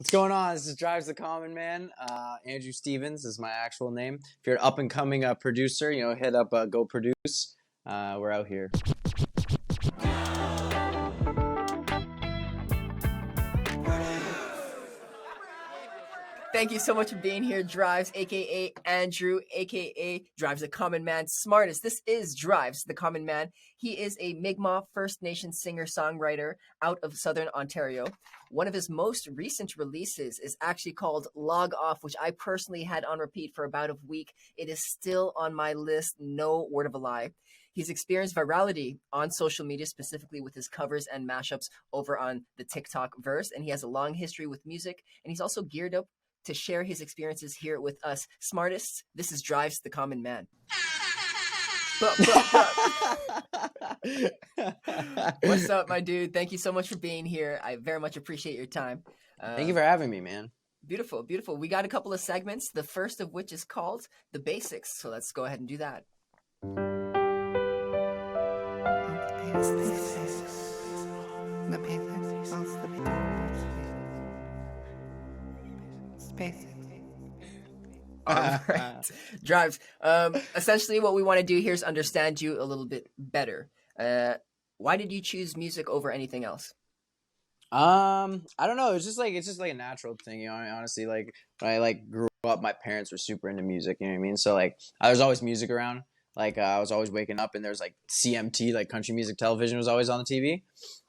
What's going on? This is Drives the Common Man. Andrew Stevens is my actual name. If you're an up and coming producer, hit up Go Produce. We're out here. Thank you so much for being here, Drives, aka Andrew, aka Drives the Common Man, SmArtist. This is Drives the Common Man. He is a Mi'kmaq First Nation singer-songwriter out of Southern Ontario. One of his most recent releases is actually called Log Off, which I personally had on repeat for about a week. It is still on my list, no word of a lie. He's experienced virality on social media, specifically with his covers and mashups over on the TikTok verse, and he has a long history with music, and he's also geared up to share his experiences here with us. SmArtists, this is Drives the Common Man. What's up, my dude? Thank you so much for being here. I very much appreciate your time. Thank you for having me, man. Beautiful, beautiful. We got a couple of segments, the first of which is called The Basics. So let's go ahead and do that. All right. Drives. Essentially, what we want to do here is understand you a little bit better. Why did you choose music over anything else? I don't know. It's just like a natural thing, honestly, like when I grew up, my parents were super into music, you know what I mean? So like there was always music around. Like I was always waking up and there's like CMT, like country music television was always on the TV.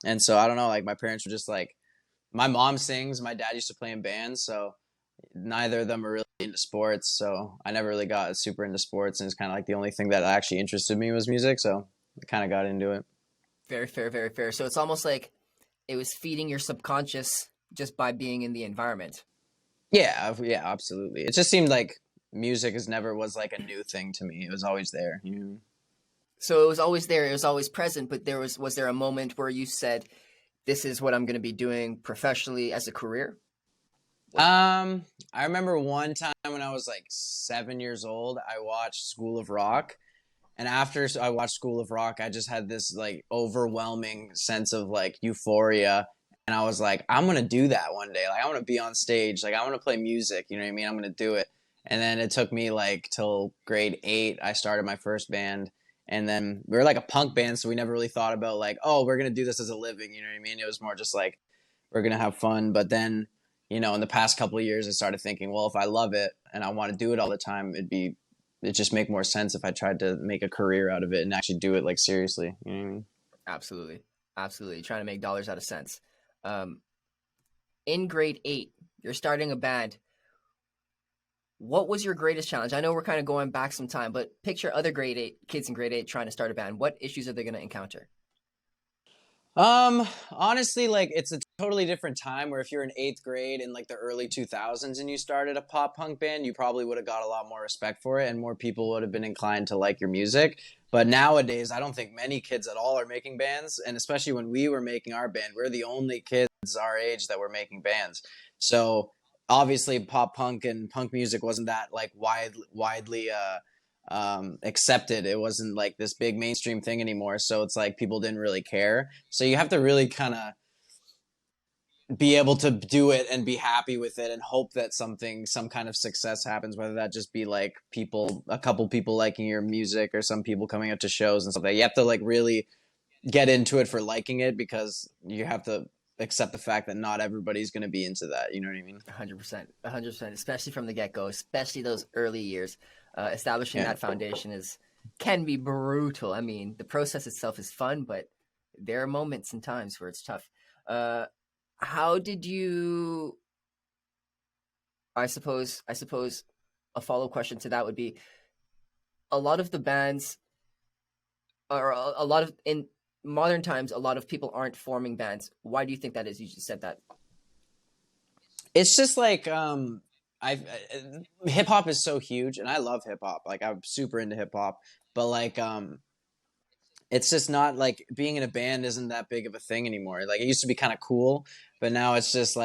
And so I don't know, like my parents were just like, my mom sings, my dad used to play in bands, so neither of them were really into sports. So I never really got super into sports, and it's kind of like the only thing that actually interested me was music. So I kind of got into it. Very fair, very fair. So it's almost like it was feeding your subconscious just by being in the environment. Yeah, absolutely. It just seemed like music never was like a new thing to me. It was always there. You know? So it was always there. It was always present. But was there a moment where you said, "This is what I'm going to be doing professionally as a career"? I remember one time when I was like 7 years old, I watched School of Rock. And after I watched School of Rock, I just had this like overwhelming sense of like euphoria. And I was like, I'm going to do that one day. Like, I want to be on stage. Like, I want to play music. You know what I mean? I'm going to do it. And then it took me like till grade 8. I started my first band. And then we were like a punk band. So we never really thought about like, oh, we're going to do this as a living. You know what I mean? It was more just like, we're going to have fun. But then, in the past couple of years, I started thinking, well, if I love it and I want to do it all the time, it'd just make more sense if I tried to make a career out of it and actually do it like seriously. You know what I mean? Absolutely. Trying to make dollars out of cents. In grade 8, you're starting a band. What was your greatest challenge? I know we're kind of going back some time, but picture other kids in grade 8 trying to start a band. What issues are they going to encounter? Honestly, like it's a totally different time where if you're in 8th grade in like the early 2000s and you started a pop punk band, you probably would have got a lot more respect for it and more people would have been inclined to like your music. But nowadays, I don't think many kids at all are making bands. And especially when we were making our band, we're the only kids our age that were making bands. So obviously pop punk and punk music wasn't that like widely, accepted. It wasn't like this big mainstream thing anymore, so it's like people didn't really care. So you have to really kind of be able to do it and be happy with it and hope that some kind of success happens, whether that just be like a couple people liking your music or some people coming up to shows and stuff. That you have to like really get into it for liking it, because you have to accept the fact that not everybody's going to be into that. You know what I mean? 100%, especially from the get-go, especially those early years. Establishing that foundation can be brutal. I mean, the process itself is fun, but there are moments and times where it's tough. How did you? I suppose a follow question to that would be: a lot of the bands, or a lot of in modern times, a lot of people aren't forming bands. Why do you think that is? You just said that. It's just like hip hop is so huge, and I love hip hop. Like I'm super into hip hop, but like it's just not like being in a band isn't that big of a thing anymore. Like it used to be kind of cool, but now it's just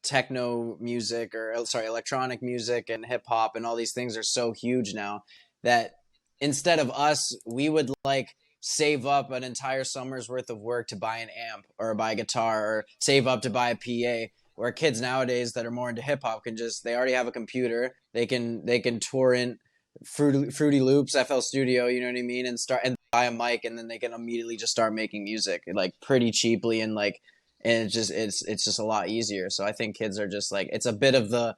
techno music electronic music and hip hop and all these things are so huge now that instead of us, we would like save up an entire summer's worth of work to buy an amp or buy a guitar or save up to buy a PA. Where kids nowadays that are more into hip hop they already have a computer. They can torrent Fruity Loops, FL Studio, you know what I mean, and buy a mic, and then they can immediately just start making music like pretty cheaply, and it's just a lot easier. So I think kids are just like, it's a bit of the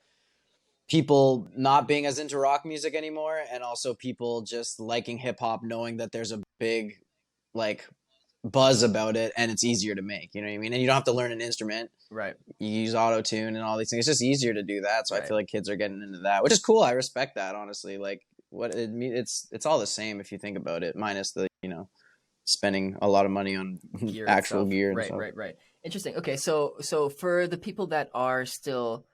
people not being as into rock music anymore, and also people just liking hip hop, knowing that there's a big like buzz about it and it's easier to make, you know what I mean? And you don't have to learn an instrument. Right. You use auto tune and all these things. It's just easier to do that. So Right. I feel like kids are getting into that, which is cool. I respect that, honestly. Like what it mean, it's all the same if you think about it, minus the, spending a lot of money on actual gear and stuff. Right. Interesting. Okay, so for the people that are still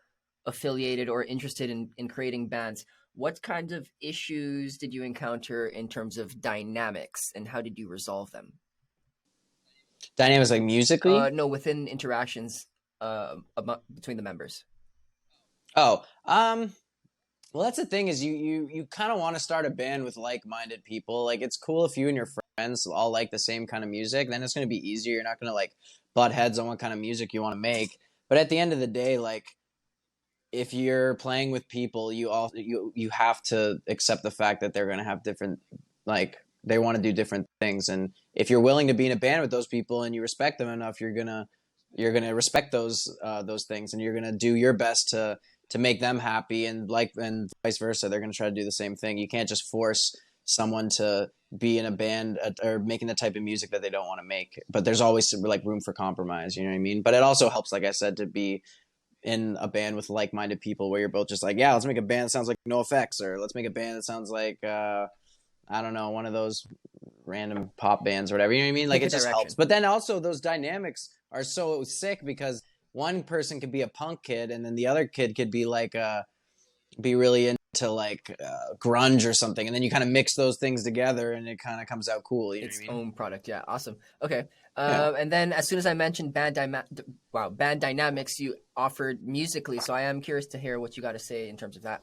affiliated or interested in creating bands, what kind of issues did you encounter in terms of dynamics, and how did you resolve them? Dynamics like musically? No, within interactions between the members. Oh, well, that's the thing is you kind of want to start a band with like-minded people. Like, it's cool if you and your friends all like the same kind of music, then it's going to be easier. You're not going to like butt heads on what kind of music you want to make. But at the end of the day, like, if you're playing with people, you have to accept the fact that they're going to have different, like, they want to do different things. And if you're willing to be in a band with those people and you respect them enough, you're gonna respect those things, and you're gonna do your best to make them happy, and vice versa. They're gonna try to do the same thing. You can't just force someone to be in a band or making the type of music that they don't want to make. But there's always like room for compromise. You know what I mean? But it also helps, like I said, to be in a band with like-minded people where you're both just like, yeah, let's make a band that sounds like NoFX, or let's make a band that sounds like I don't know, one of those random pop bands or whatever. You know what I mean? Like, it just helps. But then also those dynamics are so sick because one person could be a punk kid, and then the other kid could be like be really into like grunge or something, and then you kind of mix those things together and it kind of comes out cool. You know what I mean? Its own product. Yeah, awesome. Okay. And then as soon as I mentioned band dynamics, you offered musically, so I am curious to hear what you got to say in terms of that.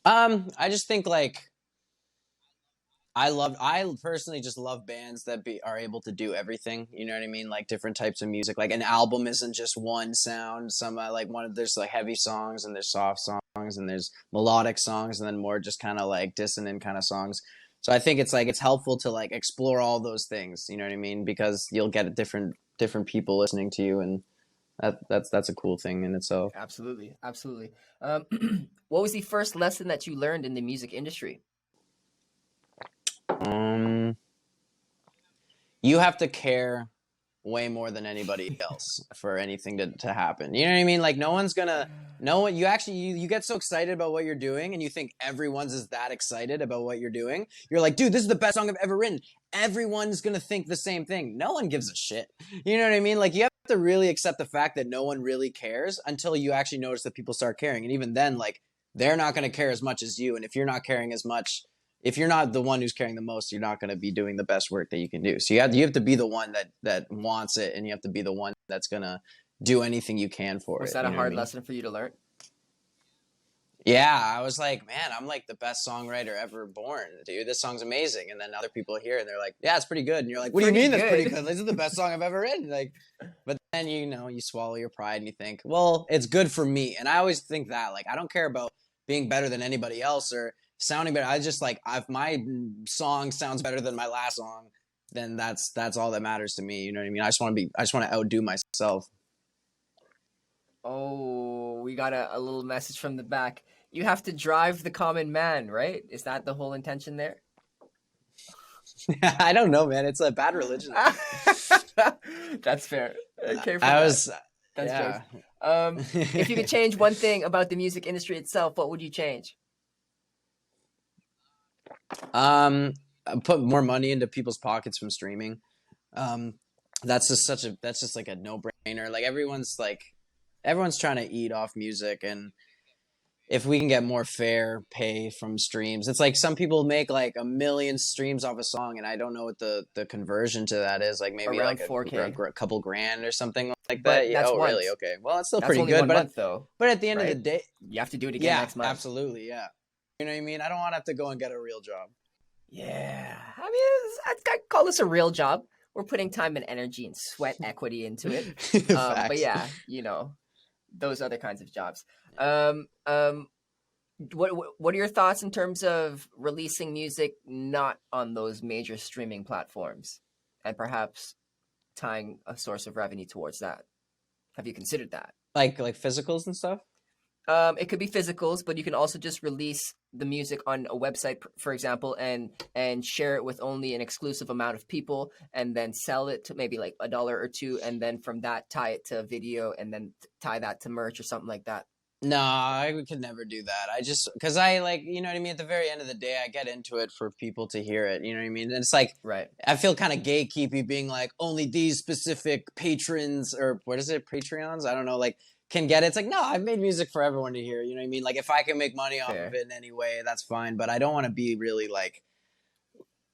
I just think like I personally just love bands that are able to do everything. You know what I mean? Like different types of music. Like an album isn't just one sound. There's like heavy songs, and there's soft songs, and there's melodic songs, and then more just kind of like dissonant kind of songs. So I think it's helpful to like explore all those things. You know what I mean? Because you'll get different people listening to you, and that's a cool thing in itself. Absolutely. What was the first lesson that you learned in the music industry? You have to care way more than anybody else for anything to happen. You know what I mean? Like, you get so excited about what you're doing, and you think everyone's is that excited about what you're doing. You're like, dude, this is the best song I've ever written. Everyone's gonna think the same thing. No one gives a shit. You know what I mean? Like, you have to really accept the fact that no one really cares until you actually notice that people start caring. And even then, like, they're not gonna care as much as you. And if you're not caring as much, if you're not the one who's caring the most, you're not going to be doing the best work that you can do. So you have to be the one that wants it, and you have to be the one that's going to do anything you can for it. Was that a hard lesson for you to learn? Yeah, I was like, man, I'm like the best songwriter ever born, dude. This song's amazing. And then other people hear it, and they're like, yeah, it's pretty good. And you're like, what do you mean that's pretty good? This is the best song I've ever written. Like, but then, you swallow your pride and you think, well, it's good for me. And I always think that, like, I don't care about being better than anybody else or sounding better. I just like, if my song sounds better than my last song, then that's all that matters to me. You know what I mean? I just want to outdo myself. Oh, we got a little message from the back. You have to drive the common man, right? Is that the whole intention there? I don't know, man. It's a bad religion. That's fair. Okay, that's fair. If you could change one thing about the music industry itself, what would you change? Put more money into people's pockets from streaming. That's just like a no-brainer. Like, everyone's trying to eat off music, and if we can get more fair pay from streams, it's like some people make like 1 million streams off a song, and I don't know what the conversion to that is. Like maybe around like 4K. a couple grand or something like but that. That's once. Really? Okay. Well, that's still that's pretty only good. 1 month, though. But at the end of the day, you have to do it again next month. Absolutely. Yeah. You know what I mean? I don't want to have to go and get a real job. Yeah. I mean, I'd call this a real job. we're putting time and energy and sweat equity into it. But Facts. yeah, you know, those other kinds of jobs. What are your thoughts in terms of releasing music not on those major streaming platforms, and perhaps tying a source of revenue towards that? Have you considered that? Like physicals and stuff? It could be physicals, but you can also just release the music on a website, for example, and share it with only an exclusive amount of people, and then sell it to maybe like $1 or $2, and then from that tie it to a video, and then tie that to merch or something like that. No, I could never do that. I just, because I like, you know what I mean? At the very end of the day, I get into it for people to hear it. You know what I mean? And it's like, Right. I feel kind of gatekeepy being like, only these specific patrons, or what is it? Patreons? I don't know, like, can get it. It's like, no, I've made music for everyone to hear. You know what I mean? Like, if I can make money off of it in any way, that's fine. But I don't want to be really like,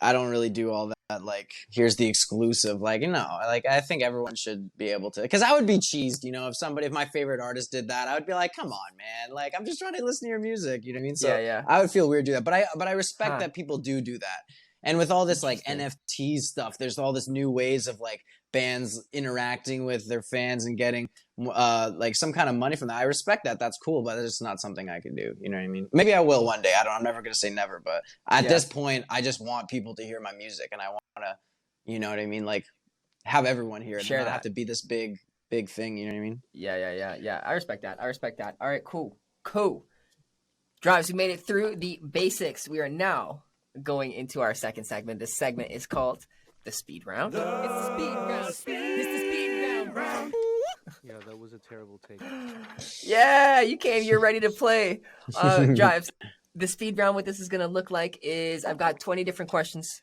I don't really do all that. Like, here's the exclusive. Like, no, like, I think everyone should be able to. Because I would be cheesed, you know, if my favorite artist did that, I would be like, come on, man. Like, I'm just trying to listen to your music. You know what I mean? So Yeah. I would feel weird to do that. But I respect that people do that. And with all this like NFT stuff, there's all this new ways of like bands interacting with their fans and getting like some kind of money from that. I respect that. That's cool, but it's not something I can do. You know what I mean? Maybe I will one day. I'm never gonna say never, but at this point, I just want people to hear my music, and I want to, you know what I mean? Like have everyone hear it. Share not that. have to be this big thing. You know what I mean? Yeah. I respect that. All right, cool. Drives, we made it through the basics. We are now going into our second segment. This segment is called the speed round. It's the speed round. It's the speed round. Yeah, that was a terrible take. Yeah, you came. You're ready to play. Drives. The speed round, what this is going to look like is I've got 20 different questions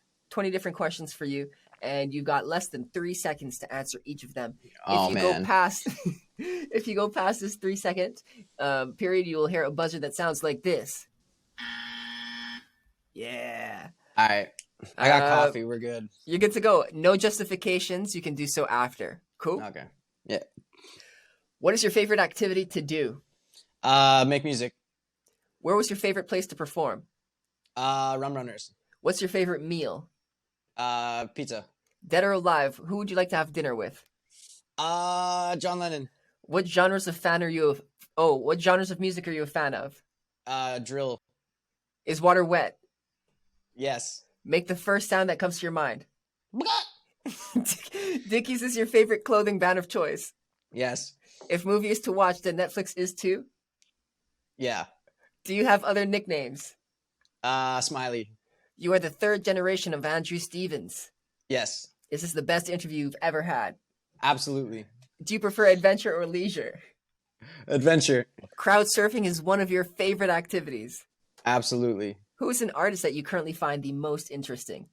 for you, and you've got less than 3 seconds to answer each of them. If you go past this 3 second period, you will hear a buzzer that sounds like this. Yeah. All right. I got coffee. We're good. You're good to go. No justifications. You can do so after. Cool? Okay. Yeah. What is your favorite activity to do? Make music. Where was your favorite place to perform? Rum Runners. What's your favorite meal? Pizza. Dead or alive, who would you like to have dinner with? John Lennon. What genres of music are you a fan of? Drill. Is water wet? Yes. Make the first sound that comes to your mind. Dickies is your favorite clothing brand of choice? Yes. If movie is to watch, then Netflix is too? Yeah. Do you have other nicknames? Smiley. You are the third generation of Andrew Stevens. Yes. Is this the best interview you've ever had? Absolutely. Do you prefer adventure or leisure? Adventure. Crowd surfing is one of your favorite activities. Absolutely. Who is an artist that you currently find the most interesting?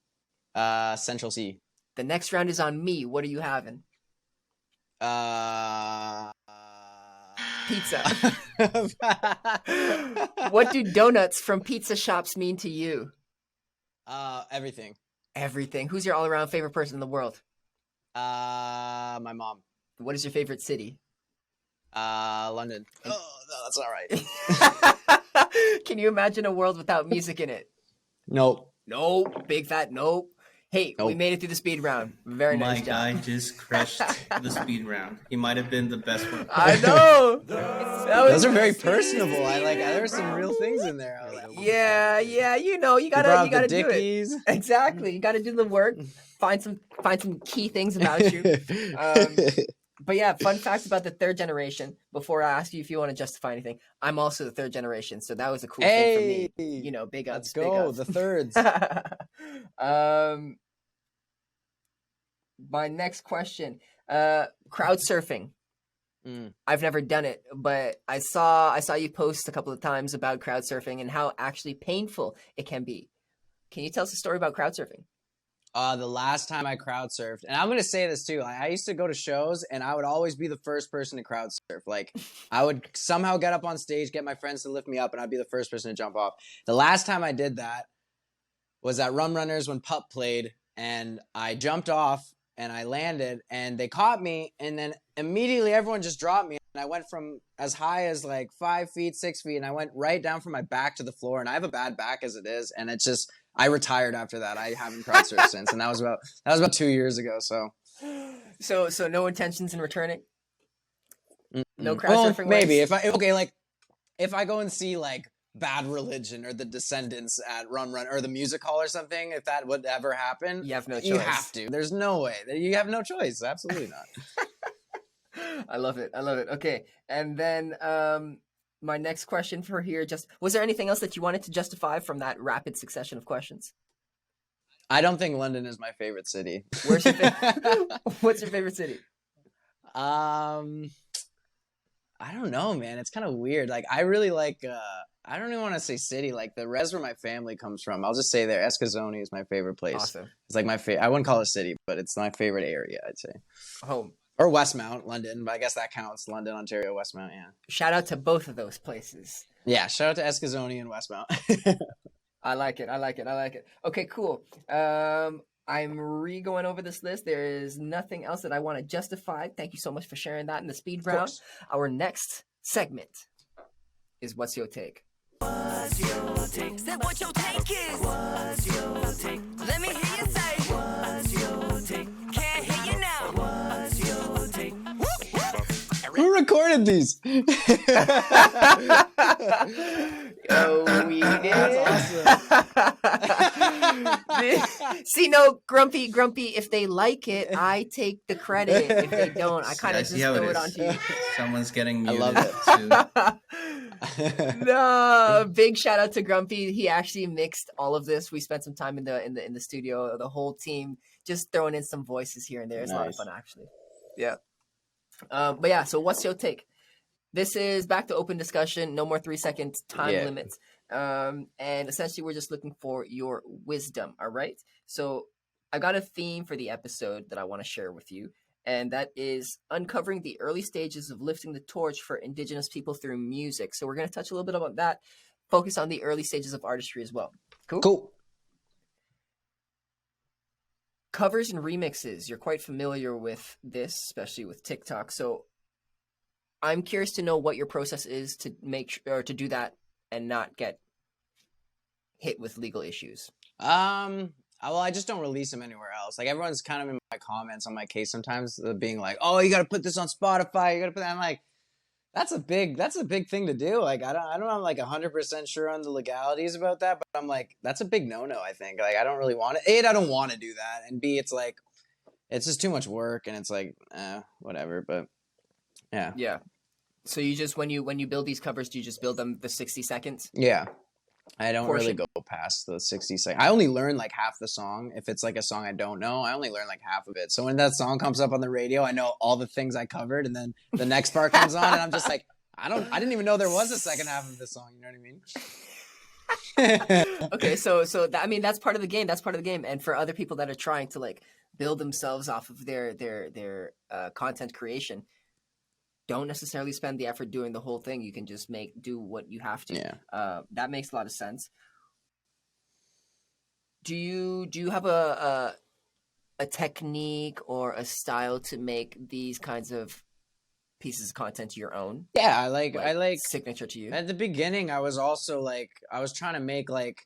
Central C. The next round is on me. What are you having? Pizza. What do donuts from pizza shops mean to you? Everything. Everything. Who's your all-around favorite person in the world? My mom. What is your favorite city? London. Oh, no, that's not right. Can you imagine a world without music in it? Nope. Nope. Big fat nope. Hey, we made it through the speed round. Very nice job. My guy just crushed the speed round. He might have been the best one. I know. Those are very personable. There were some real things in there. Yeah. You know, you gotta do it. Exactly. You gotta do the work. Find some key things about you. But yeah, fun fact about the third generation. Before I ask you if you want to justify anything, I'm also the third generation, so that was a cool thing for me. You know, big ups. Let's go, the thirds. My next question: crowd surfing. I've never done it, but I saw you post a couple of times about crowd surfing and how actually painful it can be. Can you tell us a story about crowd surfing? The last time I crowd surfed, and I'm going to say this too, I used to go to shows and I would always be the first person to crowd surf. Like I would somehow get up on stage, get my friends to lift me up, and I'd be the first person to jump off. The last time I did that was at Rum Runners when Pup played, and I jumped off and I landed and they caught me, and then immediately everyone just dropped me. And I went from as high as like 5 feet, 6 feet, and I went right down from my back to the floor, and I have a bad back as it is. And it's just, I retired after that. I haven't crossed her since, and that was about 2 years ago. So no intentions in returning. No crowd well, surfing. maybe waves? if I go and see like Bad Religion or The Descendants at Run Run or the music hall or something, if that would ever happen, You have no choice. You have to. There's no way. You have no choice. Absolutely not. I love it. Okay, and then my next question for here, just was there anything else that you wanted to justify from that rapid succession of questions? I don't think London is my favorite city. What's your favorite city? I don't know, man. It's kind of weird. Like, I really like, I don't even want to say city. Like, the res where my family comes from, I'll just say there. Escazone is my favorite place. Awesome. It's like my favorite. I wouldn't call it a city, but it's my favorite area, I'd say. Home. Or Westmount, London. But I guess that counts. London, Ontario, Westmount, yeah. Shout out to both of those places. Yeah, shout out to Escazone and Westmount. I like it. Okay, cool. I'm re-going over this list. There is nothing else that I want to justify. Thank you so much for sharing that in the speed round. Our next segment is What's Your Take? What's your take? Say what your take is. What's your take? Let me hear you say. What's your take? Can't hear you now. What's your take? Who recorded these? Oh, we did. That's awesome. See, no, grumpy. If they like it, I take the credit. If they don't, I kind of just throw it onto you. Someone's getting I muted. love Too. No, big shout out to Grumpy. He actually mixed all of this. We spent some time in the studio, the whole team, just throwing in some voices here and there. It's a lot of fun, actually. Yeah. But yeah, so what's your take? This is back to open discussion, no more 3 seconds time limits. And essentially we're just looking for your wisdom, all right? So I got a theme for the episode that I want to share with you, and that is uncovering the early stages of lifting the torch for Indigenous people through music. So we're going to touch a little bit about that, focus on the early stages of artistry as well. Cool. Covers and remixes. You're quite familiar with this, especially with TikTok. So I'm curious to know what your process is to make or to do that and not get hit with legal issues. Well, I just don't release them anywhere else. Like, everyone's kind of in my comments on my case sometimes, being like, "Oh, you got to put this on Spotify. You got to put that." I'm like, that's a big thing to do. Like, I don't I'm like 100% sure on the legalities about that, but I'm like, that's a big no-no, I think. Like, I don't really want it. I don't want to do that. And B, it's like, it's just too much work, and it's like, whatever. But yeah. Yeah. So you just, when you build these covers, do you just build them the 60 seconds? Yeah. I don't Portion. really go past the 60 seconds. I only learn like half the song. If it's like a song I don't know, I only learn like half of it. So when that song comes up on the radio, I know all the things I covered, and then the next part comes on, and I'm just like, I didn't even know there was a second half of this song. You know what I mean? Okay, so that, I mean, that's part of the game. That's part of the game. And for other people that are trying to like build themselves off of their content creation, don't necessarily spend the effort doing the whole thing. You can just do what you have to. Yeah. That makes a lot of sense. Do you have a technique or a style to make these kinds of pieces of content your own? Yeah, I like signature to you. At the beginning, I was also like, I was trying to make like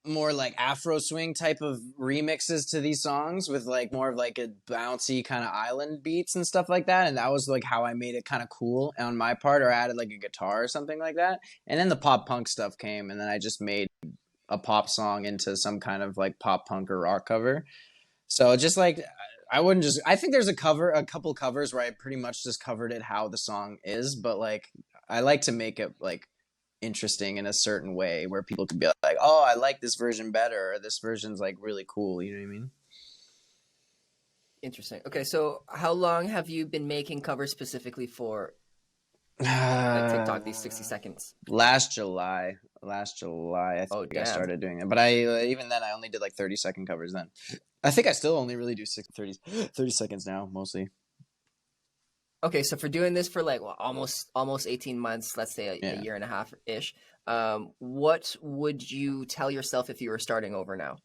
more like Afro swing type of remixes to these songs with like more of like a bouncy kind of island beats and stuff like that. And that was like how I made it kind of cool on my part, or added like a guitar or something like that. And then the pop punk stuff came, and then I just made a pop song into some kind of like pop punk or rock cover. So just like, I think there's a couple covers where I pretty much just covered it how the song is, but like, I like to make it like interesting in a certain way where people could be like, "Oh, I like this version better," or "This version's like really cool." You know what I mean? Interesting. Okay, so how long have you been making covers specifically for like TikTok? These 60 seconds. Last July, I think I started doing it, but I even then I only did like 30-second covers. Then I think I still only really do 30 seconds now, mostly. Okay, so for doing this for like almost 18 months, let's say a year and a half ish, what would you tell yourself if you were starting over now?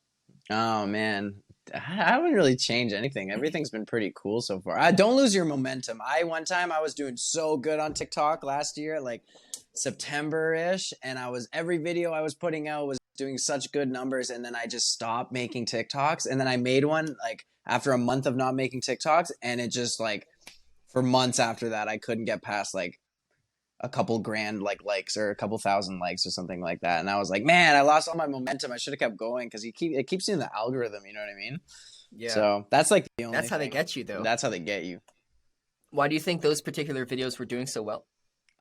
Oh man, I wouldn't really change anything. Everything's been pretty cool so far. Don't lose your momentum. One time I was doing so good on TikTok last year, like September-ish, and every video I was putting out was doing such good numbers, and then I just stopped making TikToks, and then I made one like after a month of not making TikToks, and it just like for months after that I couldn't get past like a couple grand like likes or a couple thousand likes or something like that, and I was like, man, I lost all my momentum. I should have kept going because it keeps you in the algorithm, you know what I mean? Yeah. So that's like the only That's how they thing. get you, though. That's how they get you. Why do you think those particular videos were doing so well?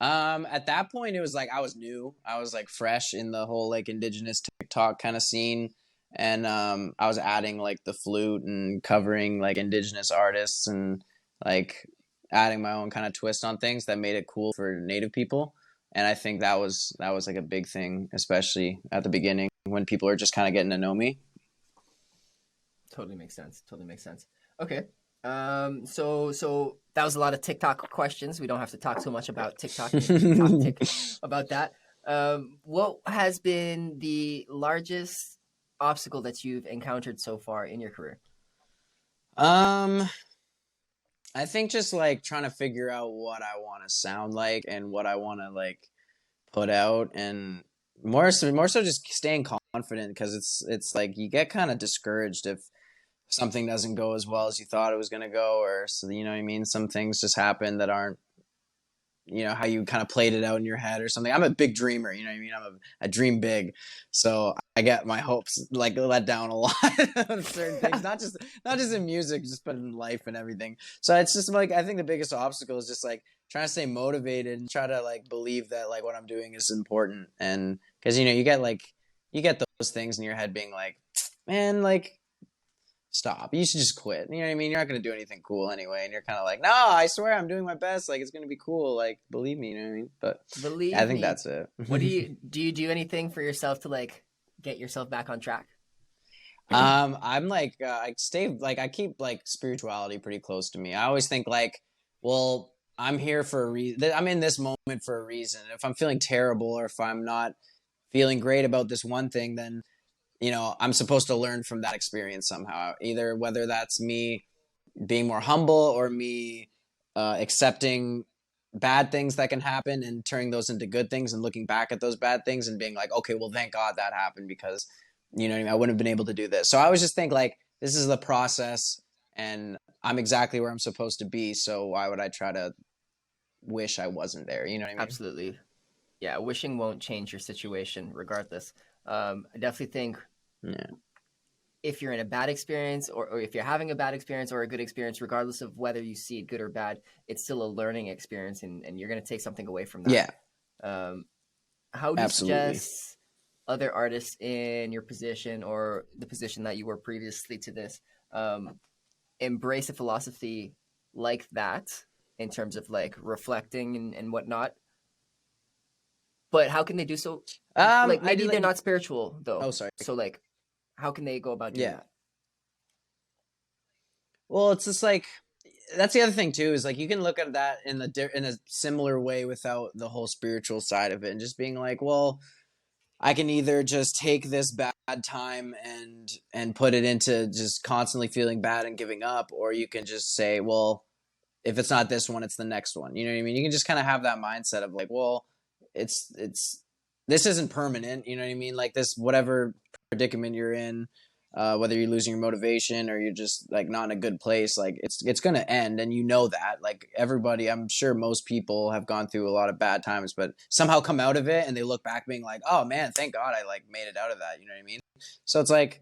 At that point, it was like I was new. I was like fresh in the whole like Indigenous TikTok kind of scene, and I was adding like the flute and covering like Indigenous artists and like adding my own kind of twist on things that made it cool for Native people. And I think that was like a big thing, especially at the beginning when people are just kind of getting to know me. Totally makes sense. Totally makes sense. Okay. So that was a lot of TikTok questions. We don't have to talk so much about TikTok. About that. What has been the largest obstacle that you've encountered so far in your career? I think just like trying to figure out what I want to sound like and what I want to like put out, and more so just staying confident, because it's like you get kind of discouraged if something doesn't go as well as you thought it was going to go, or so, you know what I mean? Some things just happen that aren't, you know, how you kind of played it out in your head or something. I'm a big dreamer, you know what I mean? I dream big. So I get my hopes like let down a lot of certain things, not just in music, just but in life and everything. So it's just like, I think the biggest obstacle is just like trying to stay motivated and try to like believe that like what I'm doing is important. And cause you know, you get those things in your head being like, man, like, stop. You should just quit. You know what I mean? You're not going to do anything cool anyway. And you're kind of like, no, I swear I'm doing my best. Like, it's going to be cool. Like, believe me. You know what I mean? But I think that's it. What do you do anything for yourself to like get yourself back on track? I'm like, I keep like spirituality pretty close to me. I always think like, well, I'm here for a reason. I'm in this moment for a reason. If I'm feeling terrible or if I'm not feeling great about this one thing, then you know, I'm supposed to learn from that experience somehow, either whether that's me being more humble or me accepting bad things that can happen and turning those into good things and looking back at those bad things and being like, okay, well, thank God that happened because, you know what I mean? I wouldn't have been able to do this. So I always just think like, this is the process and I'm exactly where I'm supposed to be. So why would I try to wish I wasn't there? You know what I mean? Absolutely. Yeah. Wishing won't change your situation regardless. I definitely think if you're in a bad experience or if you're having a bad experience or a good experience, regardless of whether you see it good or bad, it's still a learning experience and you're going to take something away from that. Yeah. How do you suggest other artists in your position or the position that you were previously to this embrace a philosophy like that in terms of like reflecting and whatnot? But how can they do so? Like maybe they're not spiritual though. Oh, sorry. So like, how can they go about doing that? Well, it's just like that's the other thing too. Is like you can look at that in a similar way without the whole spiritual side of it, and just being like, well, I can either just take this bad time and put it into just constantly feeling bad and giving up, or you can just say, well, if it's not this one, it's the next one. You know what I mean? You can just kind of have that mindset of like, well, it's this isn't permanent. You know what I mean? Like this, whatever predicament you're in, whether you're losing your motivation or you're just like not in a good place, like it's going to end. And you know that like everybody, I'm sure most people have gone through a lot of bad times, but somehow come out of it and they look back being like, oh man, thank God I like made it out of that. You know what I mean? So it's like,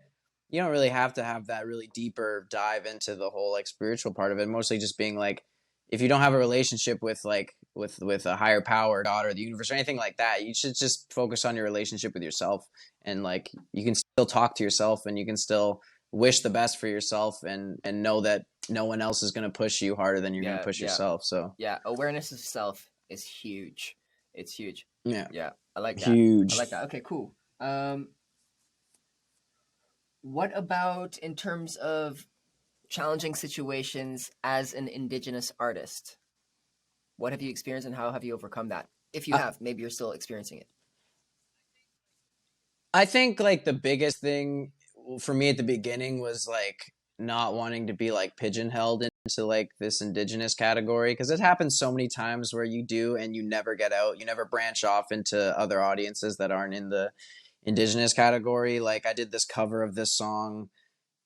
you don't really have to have that really deeper dive into the whole like spiritual part of it. Mostly just being like, if you don't have a relationship with like with a higher power, God, or the universe or anything like that, you should just focus on your relationship with yourself. And like you can still talk to yourself and you can still wish the best for yourself and know that no one else is going to push you harder than you're going to push yourself. So awareness of self is huge. It's huge. Yeah, I like that. Huge. I like that. Okay, cool. What about in terms of challenging situations as an Indigenous artist? What have you experienced and how have you overcome that? If you have, maybe you're still experiencing it. I think like the biggest thing for me at the beginning was like not wanting to be like pigeonholed into like this Indigenous category, because it happens so many times where you do and you never get out, you never branch off into other audiences that aren't in the Indigenous category. Like I did this cover of this song.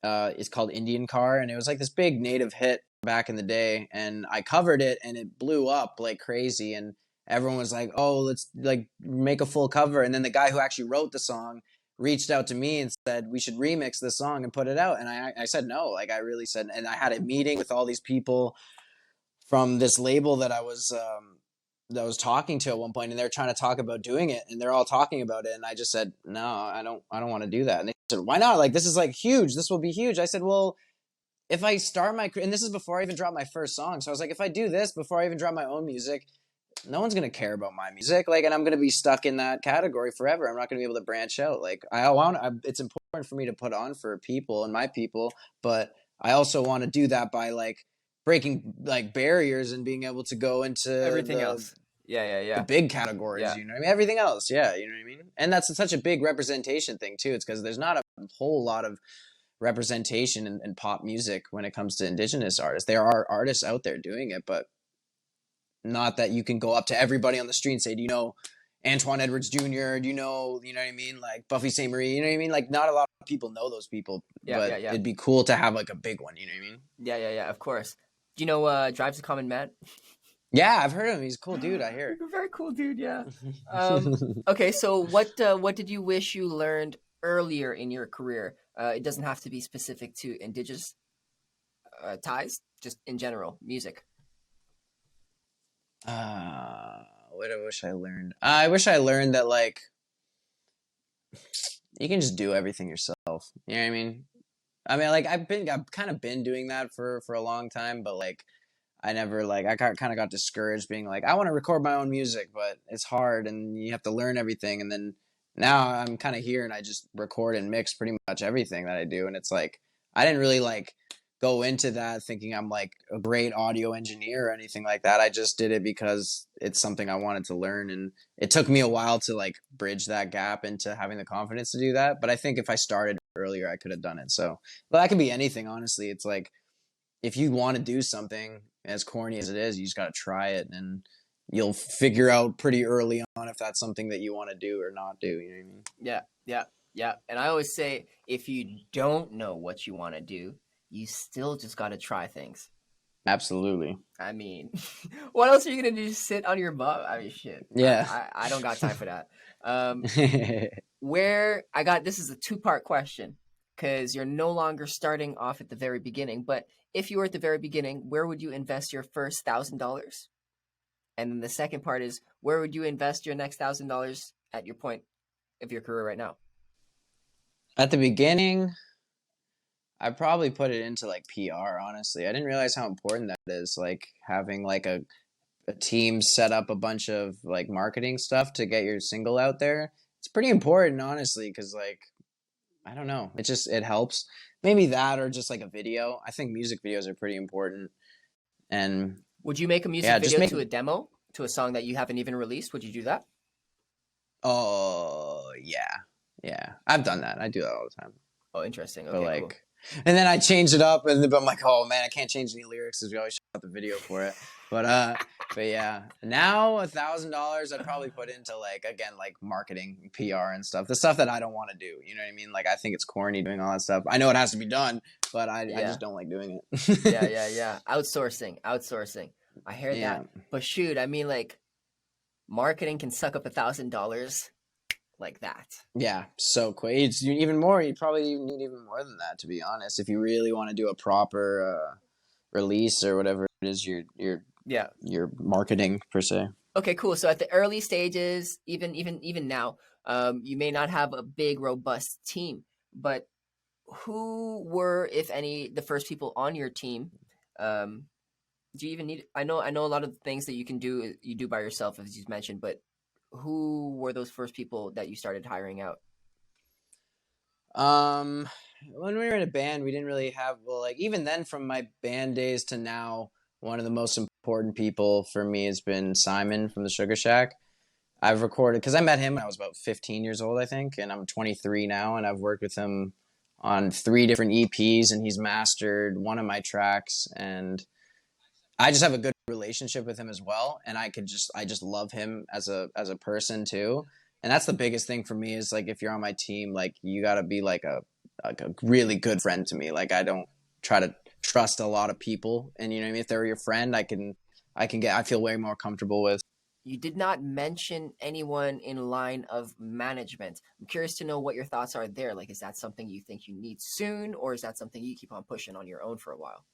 It's called Indian Car, and it was like this big native hit back in the day, and I covered it and it blew up like crazy, and everyone was like, oh, let's like make a full cover. And then the guy who actually wrote the song reached out to me and said we should remix this song and put it out, and I said no. Like I really said, and I had a meeting with all these people from this label that I was talking to at one point, and they're trying to talk about doing it, and they're all talking about it, and I just said no, I don't want to do that. And they said, why not? Like this is like huge, this will be huge. I said, well, if I start my, and this is before I even dropped my first song, so I was like, if I do this before I even drop my own music, no one's gonna care about my music, like, and I'm gonna be stuck in that category forever. I'm not gonna be able to branch out. Like it's important for me to put on for people and my people, but I also want to do that by like breaking like barriers and being able to go into Everything else. Yeah. the big categories, Yeah. you know what I mean? Everything else, yeah, you know what I mean? And that's such a big representation thing too. It's because there's not a whole lot of representation in pop music when it comes to Indigenous artists. There are artists out there doing it, but not that you can go up to everybody on the street and say, do you know Antoine Edwards Jr.? Do you know what I mean? Like Buffy St. Marie, you know what I mean? Like not a lot of people know those people, but it'd be cool to have like a big one, you know what I mean? Yeah, of course. Do you know Drives the Common Man? Yeah, I've heard of him. He's a cool dude, I hear. Very cool dude, yeah. Okay, so what did you wish you learned earlier in your career? It doesn't have to be specific to Indigenous ties, just in general, music. What I wish I learned. I wish I learned that like you can just do everything yourself. You know what I mean? I mean, like I've kind of been doing that for a long time, but like I never like I kind of got discouraged being like I want to record my own music, but it's hard and you have to learn everything. And then now I'm kind of here and I just record and mix pretty much everything that I do, and it's like I didn't really like go into that thinking I'm like a great audio engineer or anything like that. I just did it because it's something I wanted to learn, and it took me a while to like bridge that gap into having the confidence to do that. But I think if I started earlier, I could have done it. So, but that could be anything, honestly. It's like if you want to do something, as corny as it is, you just got to try it, and you'll figure out pretty early on if that's something that you want to do or not do. You know what I mean? Yeah. And I always say, if you don't know what you want to do, you still just got to try things. Absolutely. I mean, what else are you going to do? Sit on your butt? I mean, shit. Yeah. I don't got time for that. This is a two-part question, because you're no longer starting off at the very beginning. But if you were at the very beginning, where would you invest your first $1,000? And then the second part is, where would you invest your next $1,000 at your point of your career right now? At the beginning, I probably put it into like PR, honestly. I didn't realize how important that is, like having like a team set up a bunch of like marketing stuff to get your single out there. It's pretty important, honestly, because like I don't know, it helps. Maybe that, or just like a video. I think music videos are pretty important. And would you make a music video to a demo, to a song that you haven't even released? Would you do that? Oh yeah, I've done that. I do that all the time. Oh, interesting. Okay, but like, cool. And then I change it up, and I'm like, oh man, I can't change any lyrics because we always shot the video for it. But yeah, now $1,000 I'd probably put into like marketing, PR, and stuff. The stuff that I don't want to do. You know what I mean? Like I think it's corny doing all that stuff. I know it has to be done, but I just don't like doing it. Yeah. Outsourcing. I hear that. But shoot, I mean, like, marketing can suck up $1,000 like that. Yeah, so quick. It's even more. You probably need even more than that, to be honest, if you really want to do a proper release or whatever it is your marketing per se. Okay, cool. So at the early stages, even now, you may not have a big robust team, but who were, if any, the first people on your team? Do you even need? I know a lot of the things that you can do, you do by yourself, as you mentioned, but who were those first people that you started hiring out? When we were in a band, we didn't really have, even then from my band days to now, one of the most important people for me has been Simon from the Sugar Shack. I've recorded, because I met him when I was about 15 years old, I think, and I'm 23 now, and I've worked with him on 3 different EPs, and he's mastered one of my tracks, and I just have a good relationship with him as well, and I just love him as a person too. And that's the biggest thing for me is like, if you're on my team, like you got to be like a really good friend to me. Like I don't try to trust a lot of people, and you know what I mean? If they're your friend, I feel way more comfortable with. You did not mention anyone in line of management. I'm curious to know what your thoughts are there. Like, is that something you think you need soon, or is that something you keep on pushing on your own for a while?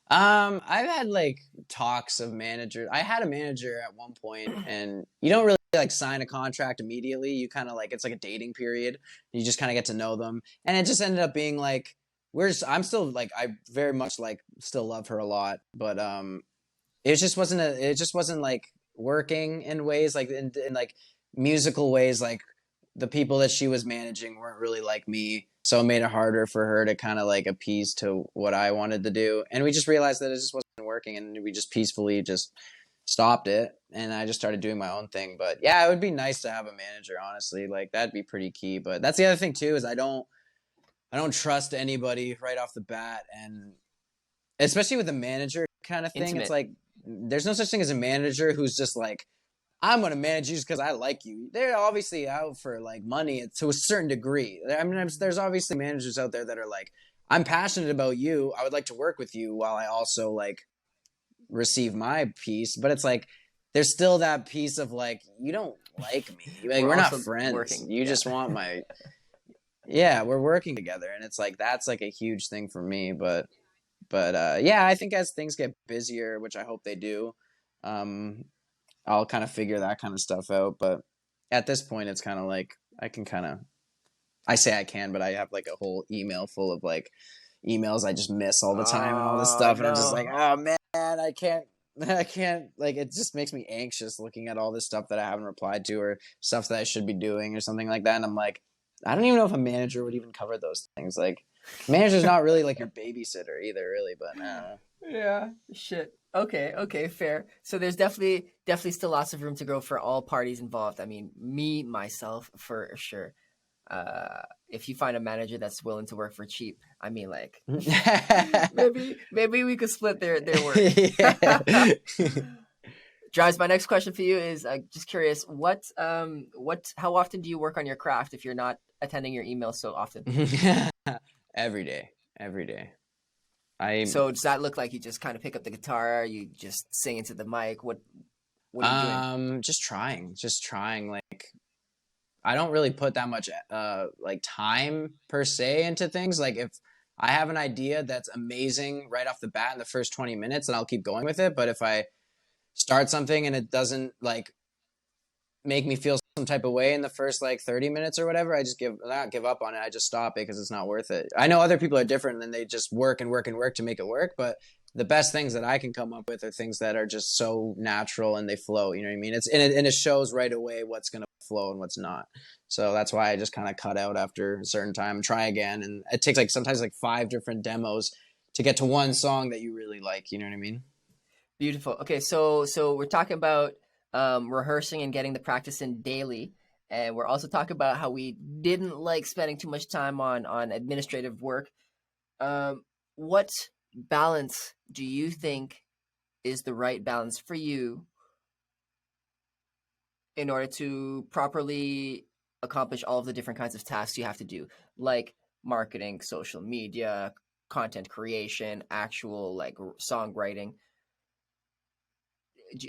I've had like talks of managers. I had a manager at one point, and you don't really like sign a contract immediately. You kind of like, it's like a dating period. You just kind of get to know them, and it just ended up being like I'm still like, I very much like still love her a lot, but it just wasn't like working in ways like in like musical ways. Like the people that she was managing weren't really like me, so it made it harder for her to kind of like appease to what I wanted to do, and we just realized that it just wasn't working, and we just peacefully just stopped it, and I just started doing my own thing. But yeah, it would be nice to have a manager, honestly. Like that'd be pretty key. But that's the other thing too, is I don't trust anybody right off the bat, and especially with a manager kind of thing. Intimate. It's like there's no such thing as a manager who's just like, I'm going to manage you just because I like you. They're obviously out for like money to a certain degree. I mean, there's obviously managers out there that are like, I'm passionate about you. I would like to work with you while I also like receive my piece. But it's like, there's still that piece of like, you don't like me. Like we're not friends. Working. You just want my, yeah, we're working together. And it's like, that's like a huge thing for me. But yeah, I think as things get busier, which I hope they do, I'll kind of figure that kind of stuff out. But at this point, it's kind of like I say I can, but I have like a whole email full of like emails I just miss all the time and all this stuff. And I'm just like, oh man, I can't, like, it just makes me anxious looking at all this stuff that I haven't replied to or stuff that I should be doing or something like that. And I'm like, I don't even know if a manager would even cover those things. Like, manager's not really like your babysitter either, really, but I don't know. Yeah, shit. Okay, fair. So there's definitely still lots of room to grow for all parties involved. I mean, myself, for sure. If you find a manager that's willing to work for cheap, I mean, like, maybe we could split their work. Drives, my next question for you is just curious, how often do you work on your craft if you're not attending your emails so often? Every day. So does that look like you just kind of pick up the guitar, you just sing into the mic? What are you doing? Just trying. Like, I don't really put that much like time per se into things. Like if I have an idea that's amazing right off the bat in the first 20 minutes, then I'll keep going with it. But if I start something and it doesn't like make me feel some type of way in the first like 30 minutes or whatever, I just not give up on it. I just stop it because it's not worth it. I know other people are different and they just work and work and work to make it work, but the best things that I can come up with are things that are just so natural and they flow, you know what I mean? And it shows right away what's going to flow and what's not. So that's why I just kind of cut out after a certain time and try again. And it takes like sometimes like 5 different demos to get to one song that you really like, you know what I mean? Beautiful. Okay, so we're talking about rehearsing and getting the practice in daily, and we're also talking about how we didn't like spending too much time on administrative work. What balance do you think is the right balance for you in order to properly accomplish all of the different kinds of tasks you have to do, like marketing, social media, content creation, actual like songwriting?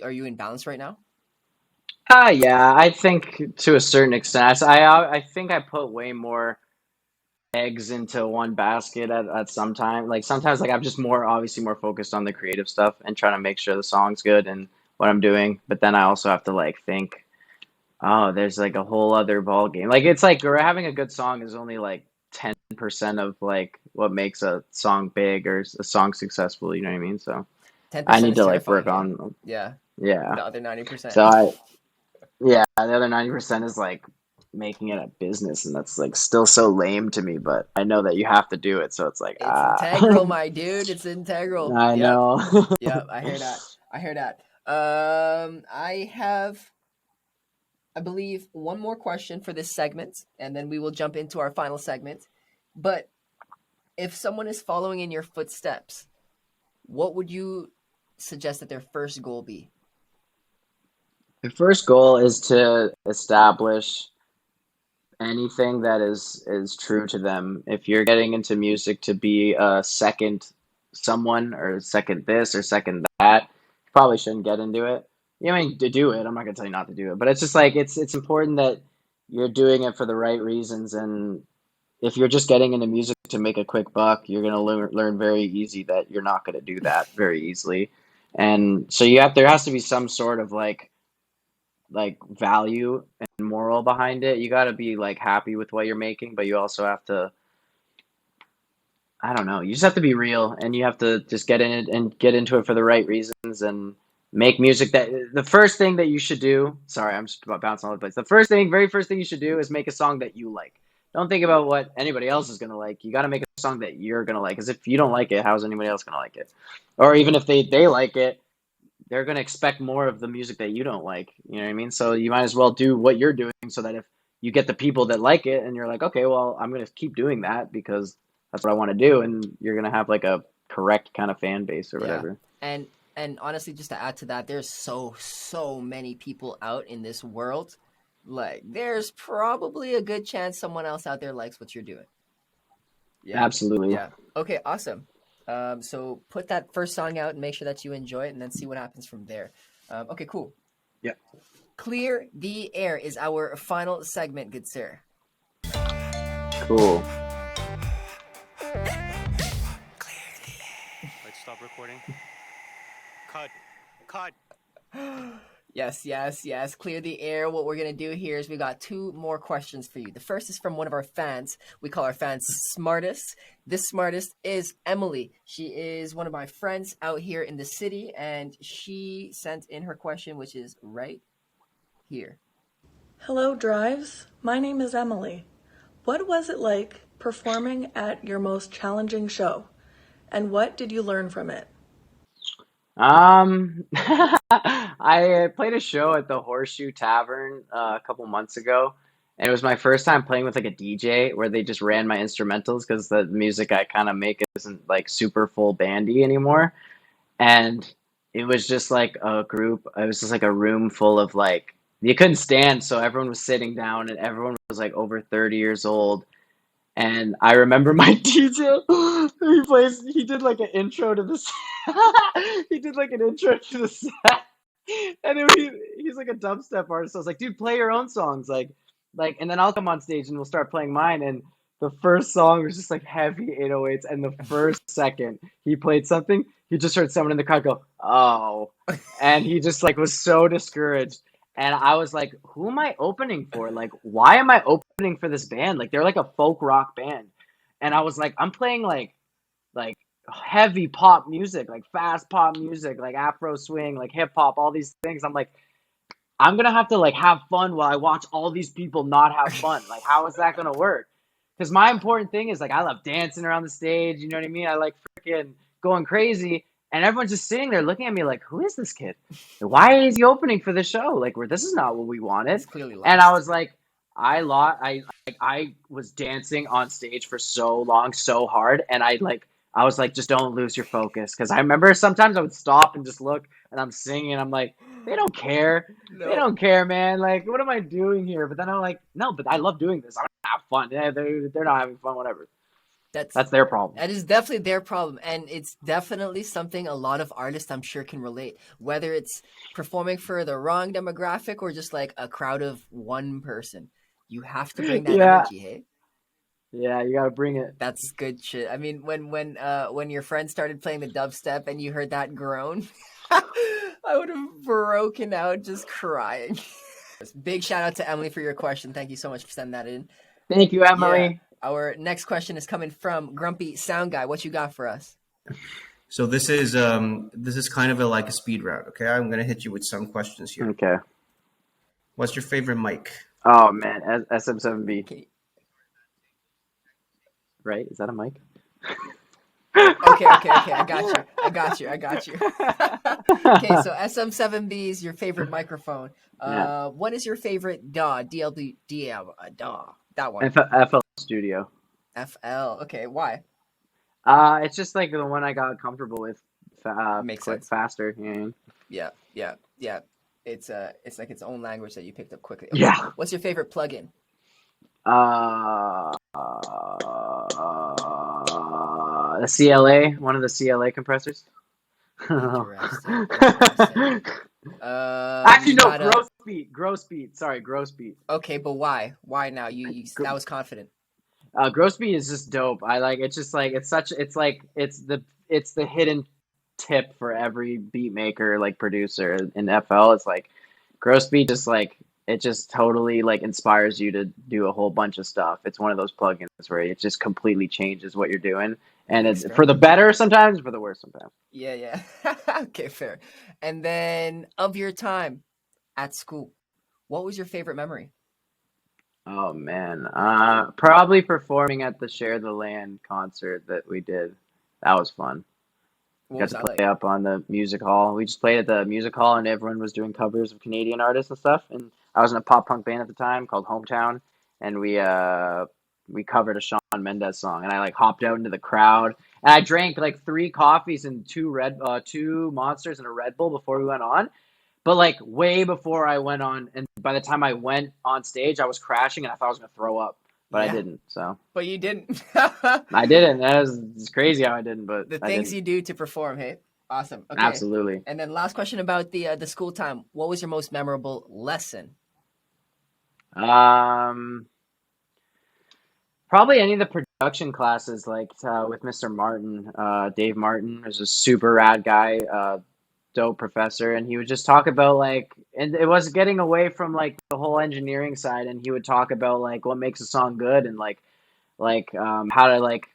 Are you in balance right now? Yeah, I think to a certain extent. I think I put way more eggs into one basket at some time. Like sometimes, like I'm just obviously more focused on the creative stuff and trying to make sure the song's good and what I'm doing. But then I also have to like think, oh, there's like a whole other ball game. Like it's like having a good song is only like 10% of like what makes a song big or a song successful. You know what I mean? So 10% I need is to like terrifying, work on. yeah. Yeah. The other 90%. So the other 90% is like making it a business, and that's like still so lame to me, but I know that you have to do it, so it's like it's integral, my dude. It's integral. I know. Yeah, I hear that. I have, I believe, one more question for this segment, and then we will jump into our final segment. But if someone is following in your footsteps, what would you suggest that their first goal be? The first goal is to establish anything that is true to them. If you're getting into music to be a second someone or second this or second that, you probably shouldn't get into it. I mean, to do it, I'm not gonna tell you not to do it, but it's just like it's important that you're doing it for the right reasons. And if you're just getting into music to make a quick buck, you're gonna learn very easy that you're not gonna do that very easily. And so there has to be some sort of like value and moral behind it. You got to be like happy with what you're making, but you also have to, I don't know, you just have to be real, and you have to just get in it and get into it for the right reasons and make music. That the first thing that you should do, sorry, I'm just bouncing all over the place. The very first thing you should do is make a song that you like. Don't think about what anybody else is going to like. You got to make a song that you're going to like, because if you don't like it, how's anybody else going to like it? Or even if they like it, they're going to expect more of the music that you don't like. You know what I mean? So you might as well do what you're doing, so that if you get the people that like it and you're like, okay, well, I'm going to keep doing that because that's what I want to do. And you're going to have like a correct kind of fan base or Yeah. whatever. And honestly, just to add to that, there's so many people out in this world. Like, there's probably a good chance someone else out there likes what you're doing. Yeah. Absolutely. Yeah. Okay, awesome. So put that first song out and make sure that you enjoy it, and then see what happens from there. Okay, cool. Yeah. Clear the Air is our final segment, good sir. Cool. Let's stop recording. Cut. Yes. Clear the air. What we're going to do here is we got two more questions for you. The first is from one of our fans. We call our fans SmArtist. This SmArtist is Emilie. She is one of my friends out here in the city, and she sent in her question, which is right here. Hello, Drives. My name is Emilie. What was it like performing at your most challenging show? And what did you learn from it? I played a show at the Horseshoe Tavern a couple months ago, and it was my first time playing with like a DJ where they just ran my instrumentals because the music I kind of make isn't like super full bandy anymore. And it was just like a group, it was just like a room full of like, you couldn't stand, so everyone was sitting down and everyone was like over 30 years old. And I remember my DJ, he did like an intro to the he did like an intro to the set. And he's like a dubstep artist. So I was like, dude, play your own songs. And then I'll come on stage and we'll start playing mine. And the first song was just like heavy 808s. And the first second he played something, he just heard someone in the crowd go, oh. And he just like was so discouraged. And I was like, who am I opening for? Like, why am I opening for this band? Like, they're like a folk rock band. And I was like, I'm playing like heavy pop music, like fast pop music, like Afro swing, like hip hop, all these things. I'm like, I'm gonna have to like have fun while I watch all these people not have fun. Like, how is that gonna work? Because my important thing is like, I love dancing around the stage. You know what I mean? I like freaking going crazy. And everyone's just sitting there looking at me like, who is this kid? Why is he opening for the show? Like, this is not what we wanted. It's clearly lost. And I was like, I was dancing on stage for so long, so hard, and I was like, just don't lose your focus. Because I remember sometimes I would stop and just look, and I'm singing, and I'm like, they don't care. No. They don't care, man. Like, what am I doing here? But then I'm like, no, but I love doing this. I want to have fun. Yeah, they're not having fun, whatever. That's their problem. That is definitely their problem. And it's definitely something a lot of artists, I'm sure, can relate. Whether it's performing for the wrong demographic or just like a crowd of one person. You have to bring that energy, hey? Yeah, you gotta bring it. That's good shit. I mean, when your friend started playing the dubstep and you heard that groan, I would have broken out just crying. Big shout out to Emilie for your question. Thank you so much for sending that in. Thank you, Emilie. Yeah. Our next question is coming from Grumpy Sound Guy. What you got for us? So this is kind of like a speed round. Okay, I'm gonna hit you with some questions here. Okay. What's your favorite mic? Oh man, SM7B. Okay. Right? Is that a mic? Okay. I got you. Okay, so SM7B is your favorite microphone. Yeah. What is your favorite DAW? DAW. That one. FL Studio. FL. Okay, why? It's just like the one I got comfortable with. Makes quick, sense. faster. Yeah. Yeah. It's like its own language that you picked up quickly. Okay. Yeah. What's your favorite plugin? The CLA, one of the CLA compressors. Interesting. Interesting. Actually, You no, got a gross beat. Sorry, gross beat. okay, but why? Why now? You that was confident. Gross beat is just dope. I like it's just like it's the hidden tip for every beat maker, like producer in FL. It's like gross beat just like it just totally like inspires you to do a whole bunch of stuff. It's one of those plugins where it just completely changes what you're doing, and it's for the better sometimes, for the worse sometimes. Yeah, yeah. Okay, fair. And then of your time at school, what was your favorite memory? Oh man, probably performing at the Share the Land concert that we did. That was fun. What Got was to that play like? up on the music hall. We just played at the music hall, and everyone was doing covers of Canadian artists and stuff. And I was in a pop punk band at the time called Hometown, and we covered a Shawn Mendes song. And I like hopped out into the crowd, and I drank like 3 coffees and two monsters and a Red Bull before we went on. But like way before I went on, and by the time I went on stage, I was crashing, and I thought I was gonna throw up, but I Yeah, didn't. So but you didn't. I didn't. It's crazy how I didn't, but The I things didn't. you do to perform, hey? Awesome. Okay. Absolutely. And then last question about the school time. What was your most memorable lesson? Um, Probably any of the production classes, like with Mr. Martin, Dave Martin is a super rad guy, dope professor, and he would just talk about like, and it was getting away from like the whole engineering side, and he would talk about like what makes a song good and how to like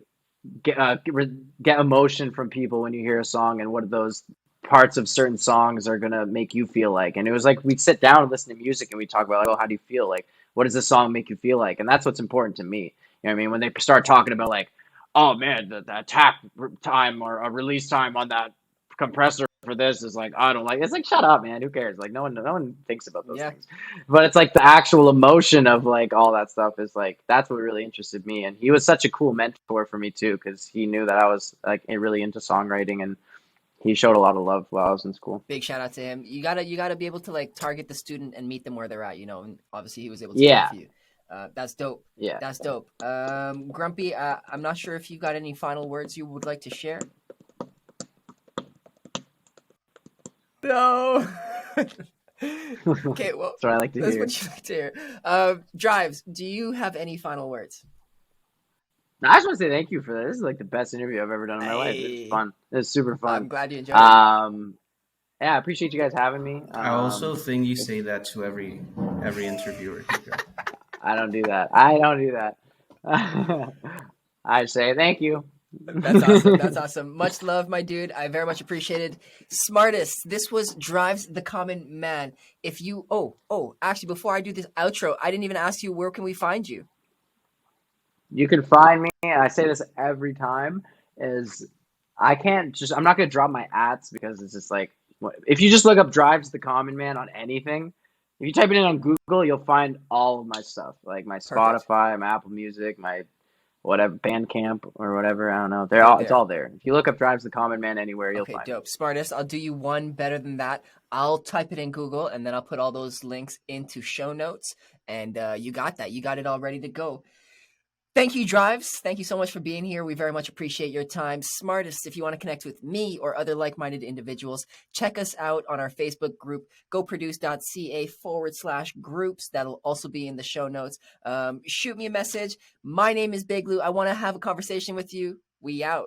get emotion from people when you hear a song and what those parts of certain songs are gonna make you feel like. And it was like we'd sit down and listen to music and we'd talk about like, oh, how do you feel? Like, what does this song make you feel like? And that's what's important to me. You know what I mean? When they start talking about like, oh man, the attack time or a release time on that compressor for this is like I don't like. It's like shut up, man. Who cares? Like no one thinks about those Yeah. things. But it's like the actual emotion of like all that stuff is like that's what really interested me. And he was such a cool mentor for me too because he knew that I was like really into songwriting and he showed a lot of love while I was in school. Big shout out to him. You gotta be able to like target the student and meet them where they're at, you know. And obviously he was able to do it Yeah, for you. That's dope. yeah. That's dope. Grumpy, I'm not sure if you got any final words you would like to share. No. Okay, well, That's what I like to that's hear. what you like to hear. Drives, do you have any final words? I just want to say thank you for this. This is like the best interview I've ever done in my life. It was Hey, fun. It was super fun. I'm glad you enjoyed it. Yeah, I appreciate you guys having me. I also think you say that to every interviewer. Uh, I don't do that. I don't do that. I say thank you. That's awesome. That's awesome. Much love, my dude. I very much appreciated. SmArtist. This was Drives the Common Man. If you actually before I do this outro, I didn't even ask you where can we find you? You can find me, and I say this every time, is I'm not going to drop my ads because it's just like, if you just look up Drives the Common Man on anything, if you type it in on Google, you'll find all of my stuff, like my Perfect. Spotify, my Apple Music, my whatever, Bandcamp or whatever, I don't know. Right It's there. all there. If you look up Drives the Common Man anywhere, you'll Okay, find me. dope. SmArtist, I'll do you one better than that. I'll type it in Google and then I'll put all those links into show notes. And you got that. You got it all ready to go. Thank you, Drives. Thank you so much for being here. We very much appreciate your time. SmArtist, if you want to connect with me or other like-minded individuals, check us out on our Facebook group, goproduce.ca/groups. That'll also be in the show notes. Shoot me a message. My name is Big Lou. I want to have a conversation with you. We out.